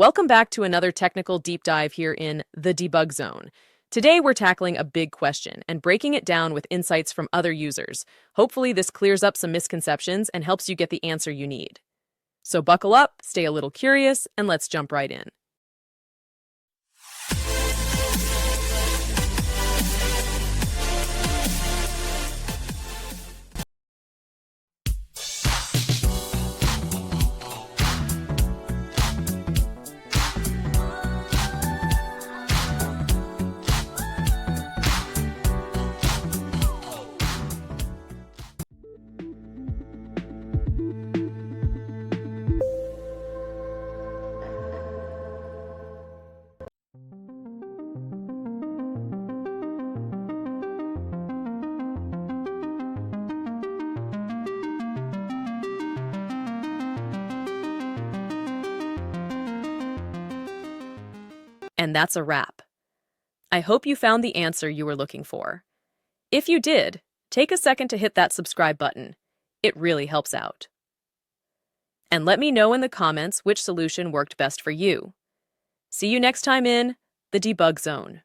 Welcome back to another technical deep dive here in the debug zone. Today we're tackling a big question and breaking it down with insights from other users. Hopefully this clears up some misconceptions and helps you get the answer you need. So buckle up, stay a little curious, and let's jump right in. And that's a wrap. I hope you found the answer you were looking for. If you did, take a second to hit that subscribe button. It really helps out. And let me know in the comments which solution worked best for you. See you next time in the debug zone.